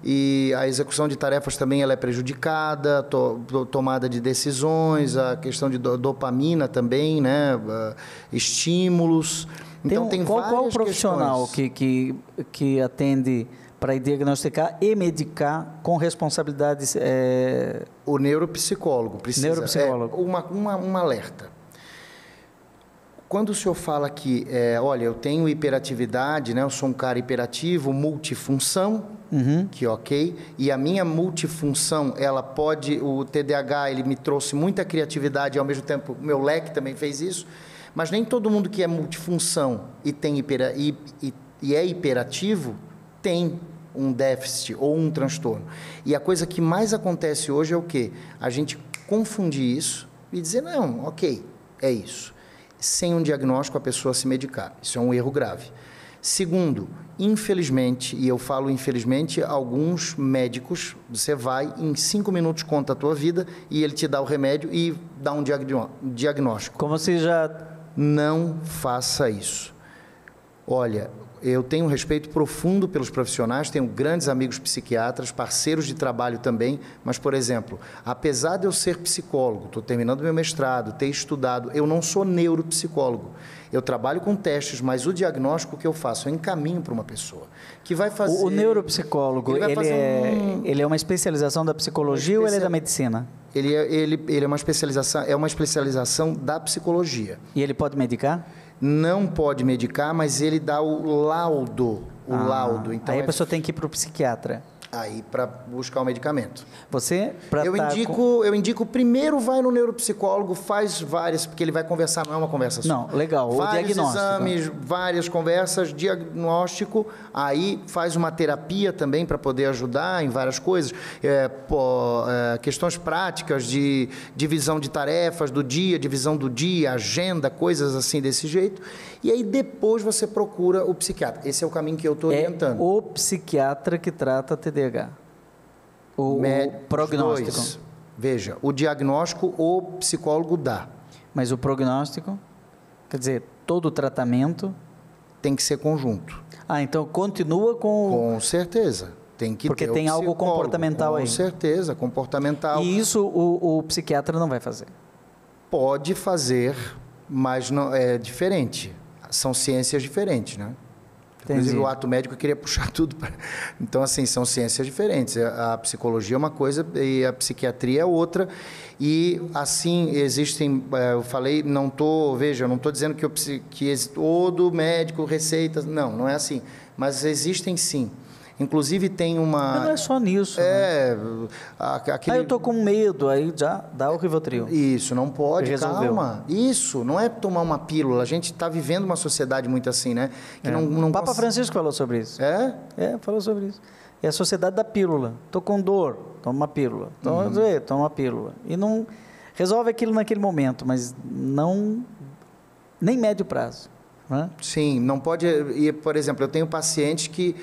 E a execução de tarefas também ela é prejudicada, tomada de decisões, a questão de dopamina também, né? Estímulos. Então, tem várias qual o profissional que atende para diagnosticar e medicar com responsabilidades? O neuropsicólogo precisa. Neuropsicólogo. Um alerta. Quando o senhor fala que, olha, eu tenho hiperatividade, né? Eu sou um cara hiperativo, multifunção, que ok, e a minha multifunção, ela pode, o TDAH, ele me trouxe muita criatividade, e ao mesmo tempo, o meu leque também fez isso, mas nem todo mundo que é multifunção e é hiperativo, tem um déficit ou um transtorno. E a coisa que mais acontece hoje é o quê? A gente confundir isso e dizer, não, ok, é isso. Sem um diagnóstico, a pessoa se medicar. Isso é um erro grave. Segundo, infelizmente, e eu falo infelizmente, alguns médicos, você vai, em 5 minutos conta a tua vida e ele te dá o remédio e dá um diagnóstico. Como se já... Não faça isso. Olha, eu tenho um respeito profundo pelos profissionais, tenho grandes amigos psiquiatras, parceiros de trabalho também, mas, por exemplo, apesar de eu ser psicólogo, estou terminando meu mestrado, ter estudado, eu não sou neuropsicólogo. Eu trabalho com testes, mas o diagnóstico que eu faço, eu encaminho para uma pessoa que vai fazer... O neuropsicólogo, ele é uma especialização da psicologia ou ele é da medicina? Ele é uma especialização da psicologia. E ele pode medicar? Não pode medicar, mas ele dá o laudo. Então aí a pessoa tem que ir para o psiquiatra. Aí, para buscar o medicamento. Você, eu indico, primeiro vai no neuropsicólogo, faz várias, porque ele vai conversar, não é uma conversa só. Não, legal, o diagnóstico. Exames, várias conversas, diagnóstico, aí faz uma terapia também para poder ajudar em várias coisas, questões práticas de divisão de tarefas do dia, divisão do dia, agenda, coisas assim desse jeito. E aí depois você procura o psiquiatra. Esse é o caminho que eu estou orientando. O psiquiatra que trata TDAH. O prognóstico. Dois. Veja, o diagnóstico o psicólogo dá. Mas o prognóstico, quer dizer, todo o tratamento... Tem que ser conjunto. Então continua com... Com certeza. Tem que porque tem algo comportamental aí. Com certeza, comportamental. E isso o psiquiatra não vai fazer? Pode fazer, mas não é diferente. São ciências diferentes, né? Entendi. Inclusive, o ato médico eu queria puxar tudo para... Então, assim, são ciências diferentes. A psicologia é uma coisa e a psiquiatria é outra. E, assim, existem... Eu falei, eu não estou dizendo que todo médico receita... Não é assim. Mas existem, sim. Inclusive, tem uma... Não é só nisso. Né? Aí eu estou com medo, aí já dá o Rivotril. Isso, não pode, calma. Isso, não é tomar uma pílula. A gente está vivendo uma sociedade muito assim, né? Que não o Papa Francisco falou sobre isso. Falou sobre isso. É a sociedade da pílula. Estou com dor, toma uma pílula. Toma uma pílula. E não resolve aquilo naquele momento, mas não... Nem médio prazo. Né? Sim, não pode... E, por exemplo, eu tenho pacientes que...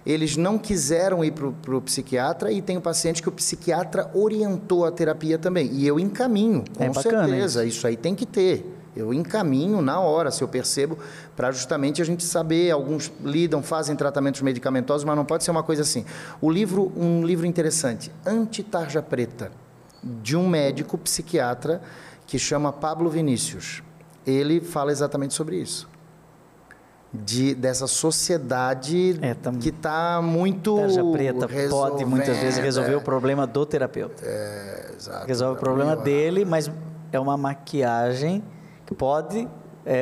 Eles não quiseram ir para o psiquiatra e tenho paciente que o psiquiatra orientou a terapia também. E eu encaminho, com certeza. Isso aí tem que ter. Eu encaminho na hora, se eu percebo, para justamente a gente saber. Alguns fazem tratamentos medicamentosos, mas não pode ser uma coisa assim. Um livro interessante, Anti-Tarja Preta, de um médico psiquiatra que chama Pablo Vinícius. Ele fala exatamente sobre isso. Dessa sociedade que está muito... Tarja preta pode muitas vezes resolver o problema do terapeuta. Exato. Resolve o problema dele, mas é uma maquiagem que pode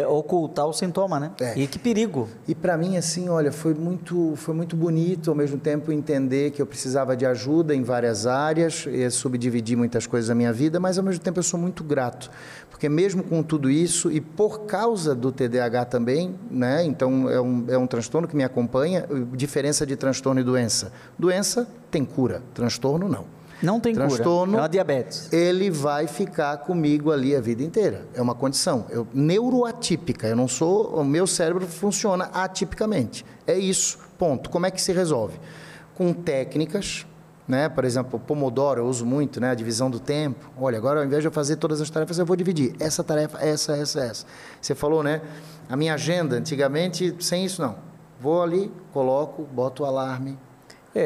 ocultar o sintoma, né? E que perigo. E para mim, assim, olha, foi muito bonito, ao mesmo tempo, entender que eu precisava de ajuda em várias áreas, subdividir muitas coisas da minha vida, mas, ao mesmo tempo, eu sou muito grato. Porque mesmo com tudo isso, e por causa do TDAH também, né? Então, é um transtorno que me acompanha, diferença de transtorno e doença. Doença tem cura, transtorno não. Não tem transtorno, cura, é uma diabetes. Ele vai ficar comigo ali a vida inteira. É uma condição. Neuroatípica. O meu cérebro funciona atipicamente. É isso, ponto. Como é que se resolve? Com técnicas, né? Por exemplo, Pomodoro, eu uso muito, né? A divisão do tempo. Olha, agora ao invés de eu fazer todas as tarefas, eu vou dividir. Essa tarefa, essa. Você falou, né? A minha agenda, antigamente, sem isso não. Vou ali, coloco, boto o alarme.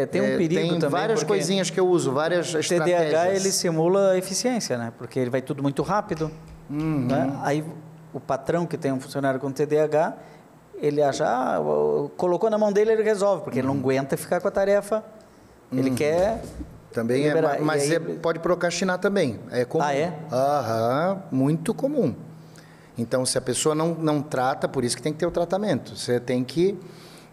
Tem um perigo também. Tem várias coisinhas que eu uso, várias estratégias. O TDAH, ele simula a eficiência, né? Porque ele vai tudo muito rápido. Né? Aí, o patrão que tem um funcionário com TDAH, ele acha, colocou na mão dele, ele resolve, porque ele não aguenta ficar com a tarefa. Ele quer... Também liberar. Mas pode procrastinar também. É comum. Muito comum. Então, se a pessoa não trata, por isso que tem que ter o tratamento. Você tem que...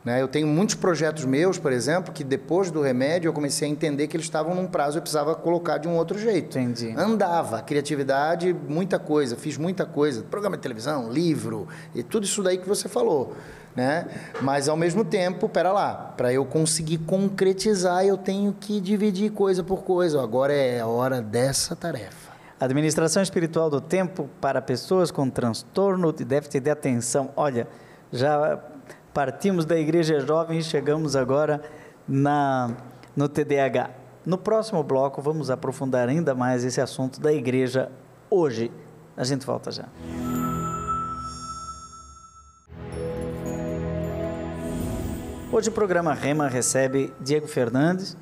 Né? Eu tenho muitos projetos meus, por exemplo, que depois do remédio eu comecei a entender que eles estavam num prazo e eu precisava colocar de um outro jeito. Entendi. Andava, criatividade, muita coisa, fiz muita coisa, programa de televisão, livro, e tudo isso daí que você falou. Né? Mas, ao mesmo tempo, para eu conseguir concretizar, eu tenho que dividir coisa por coisa. Agora é a hora dessa tarefa. Administração espiritual do tempo para pessoas com transtorno de déficit de atenção. Olha, já Partimos da Igreja Jovem e chegamos agora no TDAH. No próximo bloco, vamos aprofundar ainda mais esse assunto da igreja hoje. A gente volta já. Hoje o programa Rema recebe Diego Fernandes,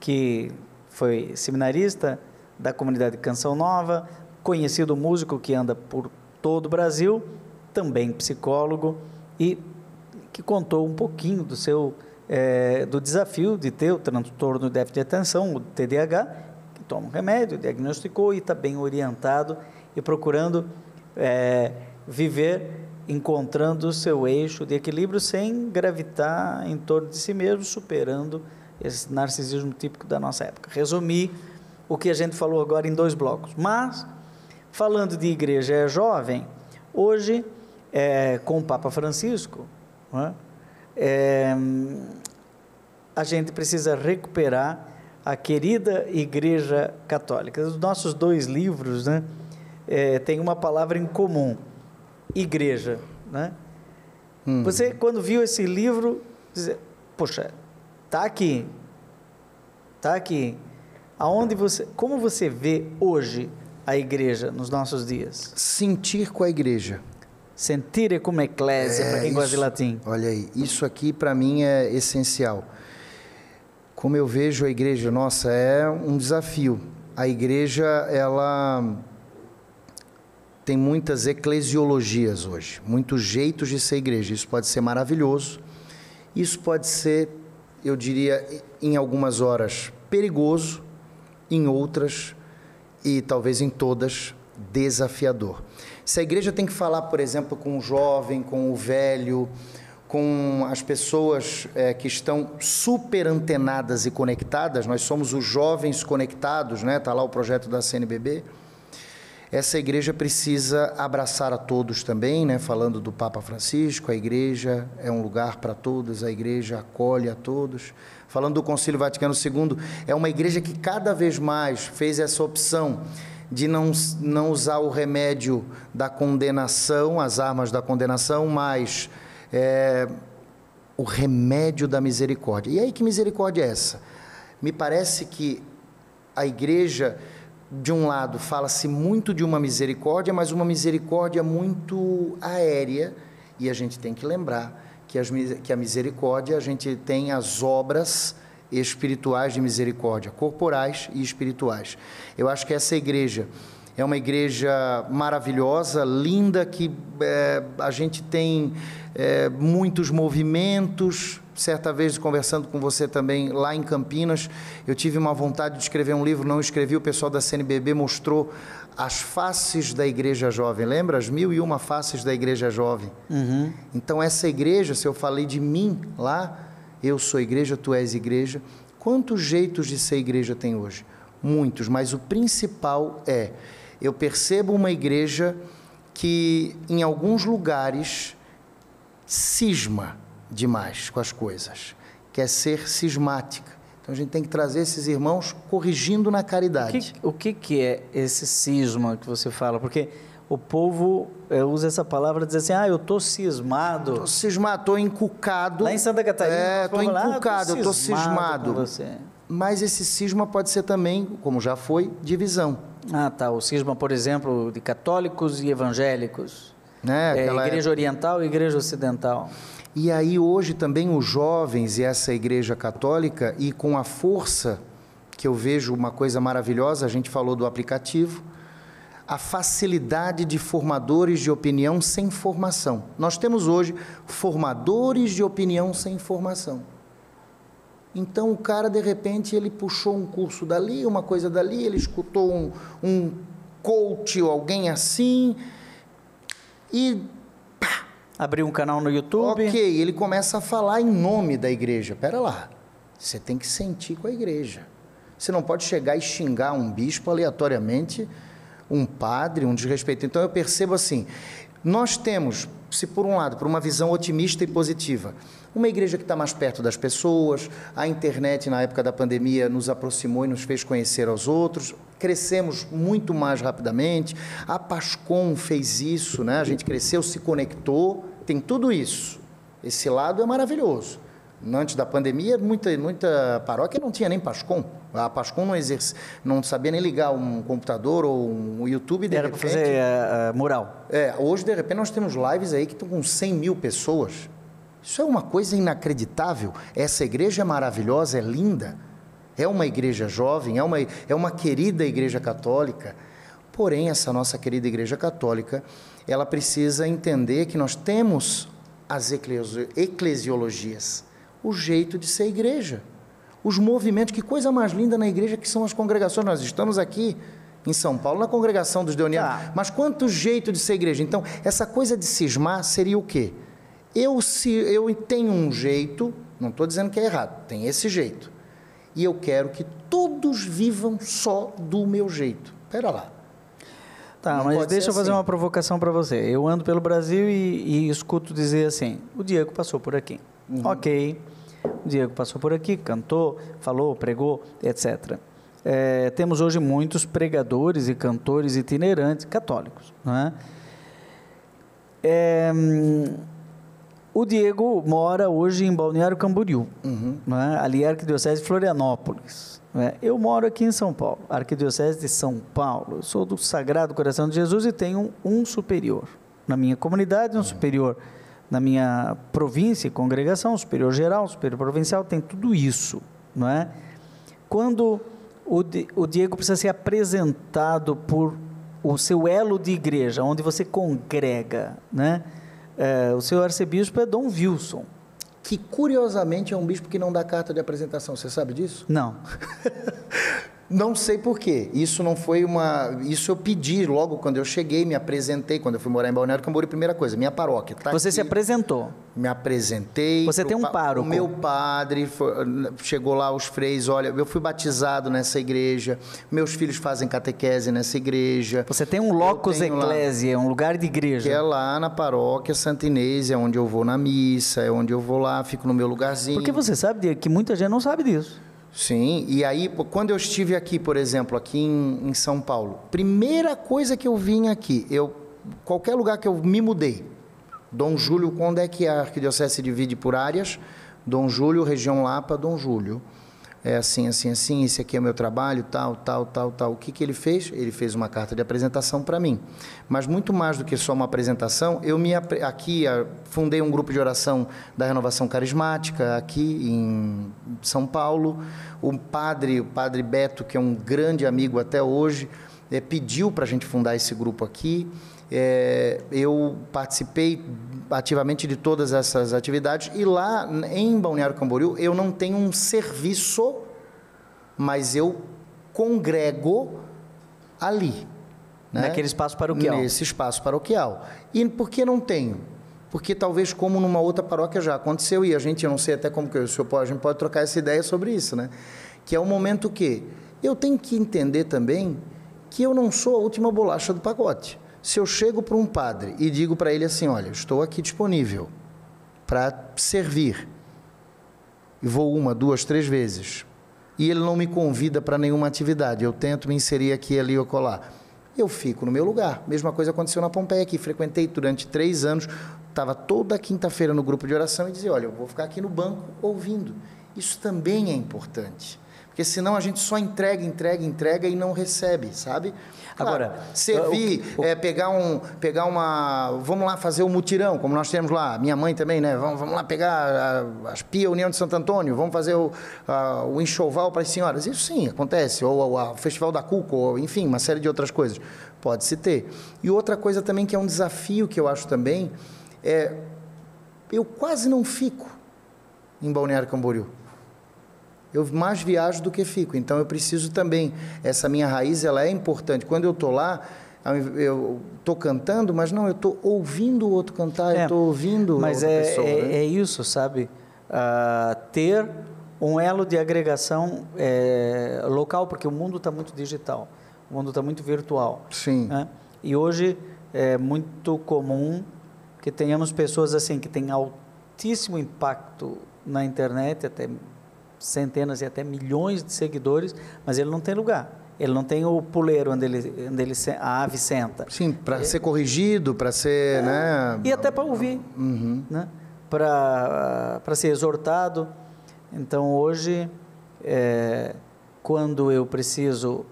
que foi seminarista da comunidade Canção Nova, conhecido músico que anda por todo o Brasil, também psicólogo, e que contou um pouquinho do seu do desafio de ter o transtorno de déficit de atenção, o TDAH, que toma um remédio, diagnosticou e está bem orientado e procurando viver, encontrando o seu eixo de equilíbrio sem gravitar em torno de si mesmo, superando esse narcisismo típico da nossa época. Resumi o que a gente falou agora em 2 blocos, mas falando de igreja jovem, hoje com o Papa Francisco, não é? A gente precisa recuperar a querida Igreja Católica. Os nossos 2 livros, né, têm uma palavra em comum: igreja, né? Você, quando viu esse livro, diz, poxa, está aqui. Como você vê hoje a igreja nos nossos dias? Sentir com a igreja. Sentire cum ecclesia, para quem gosta de latim. Olha aí, isso aqui para mim é essencial. Como eu vejo a igreja, nossa, é um desafio. A igreja, ela tem muitas eclesiologias hoje, muitos jeitos de ser igreja. Isso pode ser maravilhoso, isso pode ser, eu diria, em algumas horas perigoso, em outras, e talvez em todas, desafiador. Se a igreja tem que falar, por exemplo, com o jovem, com o velho, com as pessoas que estão super antenadas e conectadas, nós somos os jovens conectados, né? Está lá o projeto da CNBB. Essa igreja precisa abraçar a todos também, né? Falando do Papa Francisco, a igreja é um lugar para todos, a igreja acolhe a todos. Falando do Concílio Vaticano II, é uma igreja que cada vez mais fez essa opção de não usar o remédio da condenação, as armas da condenação, mas o remédio da misericórdia. E aí, que misericórdia é essa? Me parece que a igreja, de um lado, fala-se muito de uma misericórdia, mas uma misericórdia muito aérea, e a gente tem que lembrar que a misericórdia, a gente tem as obras espirituais de misericórdia, corporais e espirituais. Eu acho que essa igreja é uma igreja maravilhosa, linda, que a gente tem muitos movimentos. Certa vez, conversando com você também, lá em Campinas, eu tive uma vontade de escrever um livro, não escrevi, o pessoal da CNBB mostrou as faces da igreja jovem, lembra? As 1001 faces da igreja jovem. Uhum. Então, essa igreja, se eu falei de mim lá, eu sou igreja, tu és igreja. Quantos jeitos de ser igreja tem hoje? Muitos, mas o principal eu percebo uma igreja que, em alguns lugares, cisma demais com as coisas, quer ser cismática. Então, a gente tem que trazer esses irmãos corrigindo na caridade. O que é esse cisma que você fala? Porque o povo usa essa palavra, diz assim, eu estou cismado. Estou cismado, estou encucado. Lá em Santa Catarina, estou encucado, eu estou cismado. Mas esse cisma pode ser também, como já foi, divisão. O cisma, por exemplo, de católicos e evangélicos. Igreja oriental e igreja ocidental. E aí hoje também os jovens e essa igreja católica, e com a força, que eu vejo uma coisa maravilhosa, a gente falou do aplicativo, a facilidade de formadores de opinião sem formação. Nós temos hoje formadores de opinião sem formação. Então o cara, de repente, ele puxou um curso dali, uma coisa dali, ele escutou um coach ou alguém assim, e abriu um canal no YouTube. Ok, ele começa a falar em nome da igreja. Pera lá, você tem que sentir com a igreja. Você não pode chegar e xingar um bispo aleatoriamente, um padre, um desrespeito. Então eu percebo assim, nós temos, se por um lado, por uma visão otimista e positiva, uma igreja que está mais perto das pessoas, a internet na época da pandemia nos aproximou e nos fez conhecer aos outros, crescemos muito mais rapidamente, a Pascom fez isso, né? A gente cresceu, se conectou, tem tudo isso, Esse lado é maravilhoso. Antes da pandemia, muita paróquia não tinha nem PASCOM. A PASCOM não sabia nem ligar um computador ou um YouTube. Era para fazer mural. Hoje, de repente, nós temos lives aí que estão com 100 mil pessoas. Isso é uma coisa inacreditável. Essa igreja é maravilhosa, é linda. É uma igreja jovem, é uma querida igreja católica. Porém, essa nossa querida igreja católica, ela precisa entender que nós temos as eclesiologias, o jeito de ser igreja, os movimentos. Que coisa mais linda na igreja que são as congregações. Nós estamos aqui em São Paulo, na congregação dos Deonianos, mas quanto jeito de ser igreja. Então, essa coisa de cismar seria o quê? Eu tenho um jeito, não estou dizendo que é errado, tem esse jeito, e eu quero que todos vivam só do meu jeito. Espera lá. Tá, não, mas deixa eu fazer uma provocação para você. Eu ando pelo Brasil e escuto dizer assim, o Diego passou por aqui. Ok, o Diego passou por aqui, cantou, falou, pregou, etc. Temos hoje muitos pregadores e cantores itinerantes católicos, não é? O Diego mora hoje em Balneário Camboriú, não é? Ali é a Arquidiocese de Florianópolis. Eu moro aqui em São Paulo, Arquidiocese de São Paulo. Eu sou do Sagrado Coração de Jesus e tenho um superior na minha comunidade, um superior na minha província e congregação, um superior geral, um superior provincial, tem tudo isso, não é? Quando o Diego precisa ser apresentado por o seu elo de igreja, onde você congrega, né? O seu arcebispo é Dom Wilson. Que, curiosamente, é um bispo que não dá carta de apresentação. Você sabe disso? Não. Não sei por quê. Isso não foi Isso eu pedi logo quando eu cheguei, me apresentei. Quando eu fui morar em Balneário Camboriú, primeira coisa, minha paróquia. Tá Você aqui. se apresentou? Me apresentei. Você tem um pároco? O meu padre chegou lá, os freis, olha, eu fui batizado nessa igreja, meus filhos fazem catequese nessa igreja. Você tem um locus ecclesiae, um lugar de igreja. Que é lá na paróquia Santa Inês, é onde eu vou na missa, é onde eu vou lá, fico no meu lugarzinho. Porque você sabe, Diego, que muita gente não sabe disso. Sim, e aí, quando eu estive aqui, por exemplo, aqui em São Paulo, primeira coisa que eu vim aqui, qualquer lugar que eu me mudei, Dom Júlio, quando é que a arquidiocese se divide por áreas? Dom Júlio, região Lapa, Dom Júlio. É assim, esse aqui é o meu trabalho, tal. O que ele fez? Ele fez uma carta de apresentação para mim. Mas muito mais do que só uma apresentação, aqui fundei um grupo de oração da Renovação Carismática, aqui em São Paulo. O padre Beto, que é um grande amigo até hoje, pediu para a gente fundar esse grupo aqui. Eu participei ativamente de todas essas atividades, e lá em Balneário Camboriú eu não tenho um serviço, mas eu congrego ali, né? Naquele espaço paroquial. Nesse espaço paroquial. E por que não tenho? Porque talvez, como numa outra paróquia já aconteceu, e eu não sei até como que a gente pode trocar essa ideia sobre isso, né? Que é o momento que eu tenho que entender também que eu não sou a última bolacha do pacote. Se eu chego para um padre e digo para ele assim, olha, estou aqui disponível para servir, e vou 1, 2, 3 vezes, e ele não me convida para nenhuma atividade, eu tento me inserir aqui, ali ou colar, eu fico no meu lugar. Mesma coisa aconteceu na Pompeia aqui, frequentei durante 3 anos, estava toda quinta-feira no grupo de oração e dizia, olha, eu vou ficar aqui no banco ouvindo. Isso também é importante, porque senão a gente só entrega e não recebe, sabe? Claro, agora, servir, pegar uma... Vamos lá fazer o mutirão, como nós temos lá, minha mãe também, né? Vamos lá pegar as Pia União de Santo Antônio, vamos fazer o enxoval para as senhoras. Isso sim, acontece. Ou o Festival da Cuca, ou, enfim, uma série de outras coisas. Pode-se ter. E outra coisa também que é um desafio que eu acho também, eu quase não fico em Balneário Camboriú. Eu mais viajo do que fico, então eu preciso também, essa minha raiz, ela é importante. Quando eu estou lá, eu estou cantando, mas não, eu estou ouvindo o outro cantar, eu estou ouvindo mas outra pessoa. Né? É isso, sabe? Ter um elo de agregação local, porque o mundo está muito digital, o mundo está muito virtual. Sim. Né? E hoje é muito comum que tenhamos pessoas assim, que têm altíssimo impacto na internet, até centenas e até milhões de seguidores, mas ele não tem lugar. Ele não tem o puleiro onde a ave senta. Sim, para ser corrigido, para ser... né? E até para ouvir. Uhum. Né? para ser exortado. Então, hoje, quando eu preciso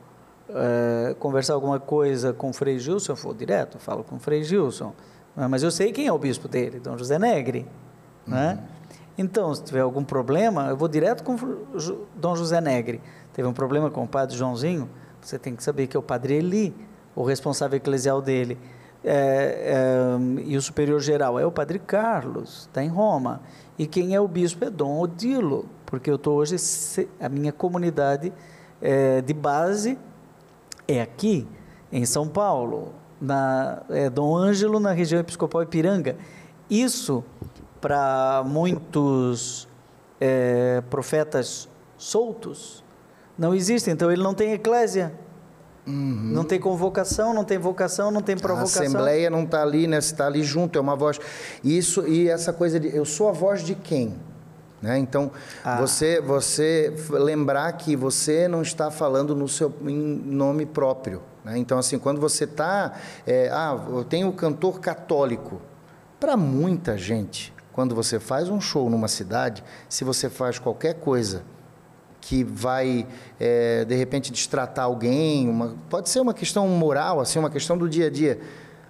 conversar alguma coisa com o Frei Gilson, eu vou direto, falo com o Frei Gilson, mas eu sei quem é o bispo dele, Dom José Negri, né? Então, se tiver algum problema, eu vou direto com o Dom José Negri. Teve um problema com o padre Joãozinho, você tem que saber que é o padre Eli, o responsável eclesial dele, e o superior geral é o padre Carlos, está em Roma, e quem é o bispo é Dom Odilo, porque eu estou hoje, a minha comunidade de base é aqui, em São Paulo, Dom Ângelo, na região episcopal Ipiranga. Isso, para muitos profetas soltos, não existe. Então, ele não tem eclésia, não tem convocação, não tem vocação, não tem provocação. A Assembleia não está ali, né? Está ali junto, é uma voz. Isso, e essa coisa de, eu sou a voz de quem? Né? Então, você lembrar que você não está falando em nome próprio. Né? Então, assim, quando você está... eu tenho o cantor católico. Para muita gente, quando você faz um show numa cidade, se você faz qualquer coisa que vai, de repente, destratar alguém, pode ser uma questão moral, assim, uma questão do dia a dia,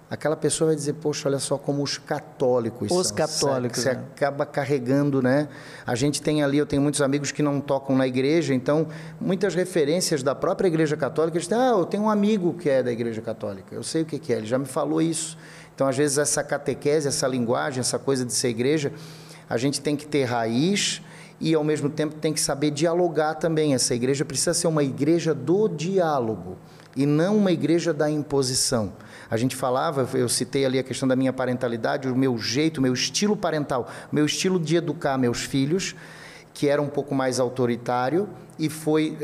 aquela pessoa vai dizer, poxa, olha só como os católicos são. Os católicos, você acaba carregando, né? A gente tem ali, eu tenho muitos amigos que não tocam na igreja, então, muitas referências da própria igreja católica, eles dizem, eu tenho um amigo que é da igreja católica, eu sei o que é, ele já me falou isso. Então, às vezes, essa catequese, essa linguagem, essa coisa de ser igreja, a gente tem que ter raiz e, ao mesmo tempo, tem que saber dialogar também. Essa igreja precisa ser uma igreja do diálogo e não uma igreja da imposição. A gente falava, eu citei ali a questão da minha parentalidade, o meu jeito, o meu estilo parental, o meu estilo de educar meus filhos, que era um pouco mais autoritário e foi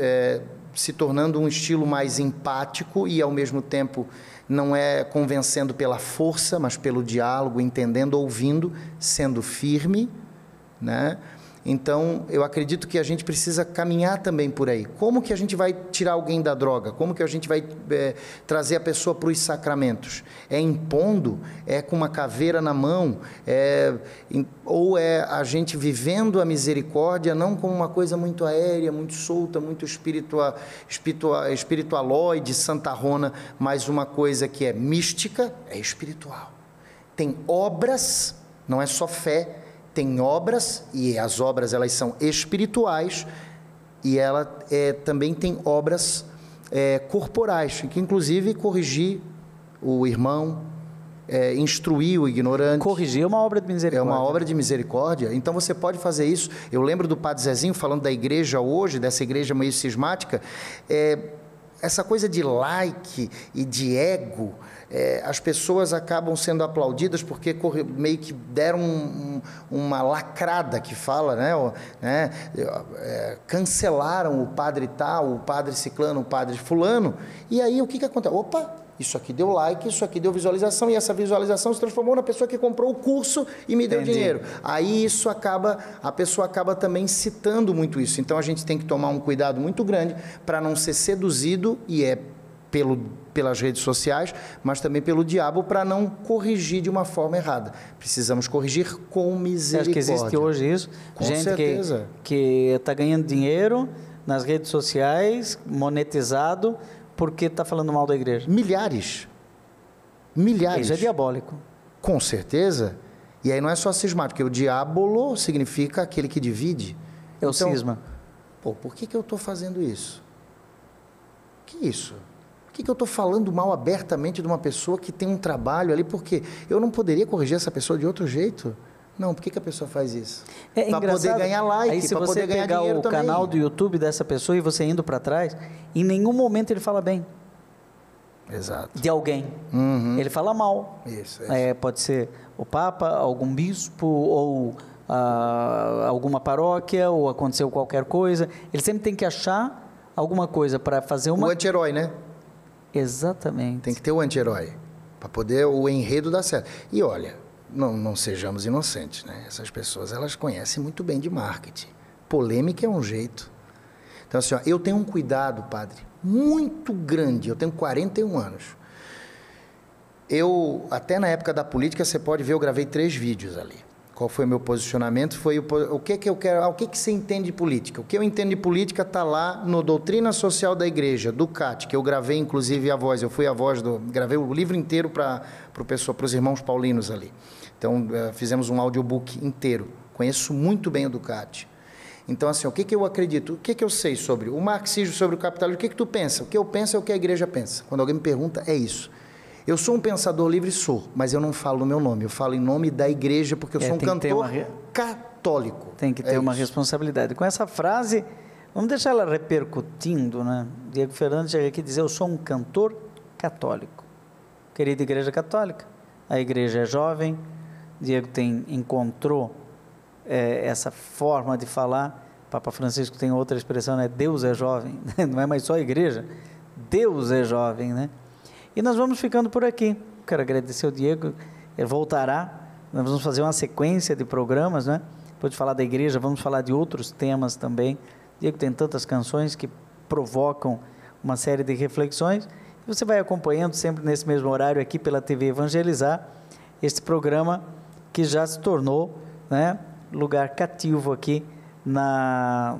se tornando um estilo mais empático e, ao mesmo tempo, não é convencendo pela força, mas pelo diálogo, entendendo, ouvindo, sendo firme, né? Então, eu acredito que a gente precisa caminhar também por aí. Como que a gente vai tirar alguém da droga? Como que a gente vai trazer a pessoa para os sacramentos? É impondo? É com uma caveira na mão? Ou é a gente vivendo a misericórdia, não como uma coisa muito aérea, muito solta, muito espiritualoide, santarrona, mas uma coisa que é mística, é espiritual. Tem obras, não é só fé, tem obras, e as obras elas são espirituais, e ela também tem obras corporais, que inclusive corrigir o irmão, instruir o ignorante. Corrigir é uma obra de misericórdia. É uma obra de misericórdia, então você pode fazer isso. Eu lembro do Padre Zezinho falando da igreja hoje, dessa igreja meio cismática, essa coisa de like e de ego, as pessoas acabam sendo aplaudidas porque meio que deram uma lacrada que fala, né? Cancelaram o padre tal, o padre ciclano, o padre fulano, e aí o que acontece? Opa, isso aqui deu like, isso aqui deu visualização, e essa visualização se transformou na pessoa que comprou o curso e me deu dinheiro. Aí a pessoa acaba também citando muito isso. Então a gente tem que tomar um cuidado muito grande para não ser seduzido, e pelas redes sociais, mas também pelo diabo, para não corrigir de uma forma errada. Precisamos corrigir com misericórdia. Acho que existe hoje isso. Com gente certeza. que está ganhando dinheiro nas redes sociais, monetizado, porque está falando mal da igreja. Milhares. Isso é diabólico. Com certeza. E aí não é só cismático, porque o diabolo significa aquele que divide. É o cisma. Por que eu estou fazendo isso? Que isso? Por que eu estou falando mal abertamente de uma pessoa que tem um trabalho ali? Porque eu não poderia corrigir essa pessoa de outro jeito? Não, por que a pessoa faz isso? Para poder ganhar like, para poder ganhar dinheiro também. Aí se você pegar o canal do YouTube dessa pessoa e você indo para trás, em nenhum momento ele fala bem. Exato. De alguém. Uhum. Ele fala mal. Isso. Pode ser o Papa, algum bispo, ou alguma paróquia, ou aconteceu qualquer coisa. Ele sempre tem que achar alguma coisa para fazer uma... O anti-herói, né? Exatamente. Tem que ter o anti-herói, para poder o enredo dar certo. E olha, não sejamos inocentes, né? Essas pessoas, elas conhecem muito bem de marketing. Polêmica é um jeito. Então, assim, eu tenho um cuidado, padre, muito grande. Eu tenho 41 anos. Até na época da política, você pode ver, eu gravei 3 vídeos ali. Qual foi o meu posicionamento? Foi o que que eu quero, o que que você entende de política? O que eu entendo de política está lá no Doutrina Social da Igreja, do CAT, que eu gravei inclusive a voz, eu fui a voz gravei o livro inteiro para os irmãos paulinos ali. Então, fizemos um audiobook inteiro. Conheço muito bem o do CAT. Então, assim, o que que eu acredito? O que que eu sei sobre o marxismo, sobre o capitalismo? O que que tu pensa? O que eu penso é o que a igreja pensa. Quando alguém me pergunta, é isso. Eu sou um pensador livre, sou, mas eu não falo o meu nome. Eu falo em nome da igreja, porque eu sou um cantor católico. Tem que ter uma responsabilidade. Com essa frase, vamos deixar ela repercutindo, né? Diego Fernandes chega aqui e diz, eu sou um cantor católico. Querida igreja católica, a igreja é jovem, Diego encontrou essa forma de falar. Papa Francisco tem outra expressão, né? Deus é jovem, não é mais só a igreja, Deus é jovem, né? E nós vamos ficando por aqui. Quero agradecer ao Diego, ele voltará, nós vamos fazer uma sequência de programas, né? Depois de falar da igreja, vamos falar de outros temas também. Diego tem tantas canções que provocam uma série de reflexões, e você vai acompanhando sempre nesse mesmo horário aqui pela TV Evangelizar, este programa que já se tornou, né, lugar cativo aqui na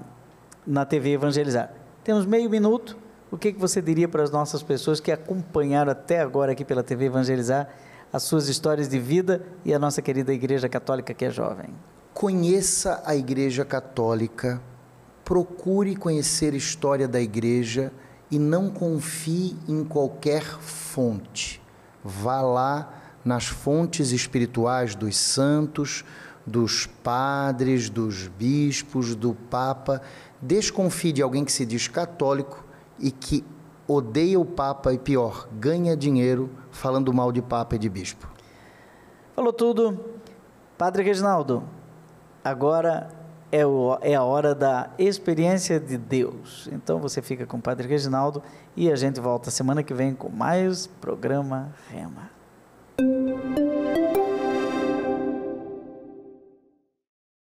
TV Evangelizar. Temos meio minuto. O que você diria para as nossas pessoas que acompanharam até agora aqui pela TV Evangelizar as suas histórias de vida e a nossa querida Igreja Católica que é jovem? Conheça a Igreja Católica, procure conhecer a história da Igreja e não confie em qualquer fonte. Vá lá nas fontes espirituais dos santos, dos padres, dos bispos, do Papa. Desconfie de alguém que se diz católico e que odeia o Papa e, pior, ganha dinheiro falando mal de Papa e de Bispo. Falou tudo. Padre Reginaldo, agora é a hora da experiência de Deus. Então você fica com o Padre Reginaldo e a gente volta semana que vem com mais programa Rema.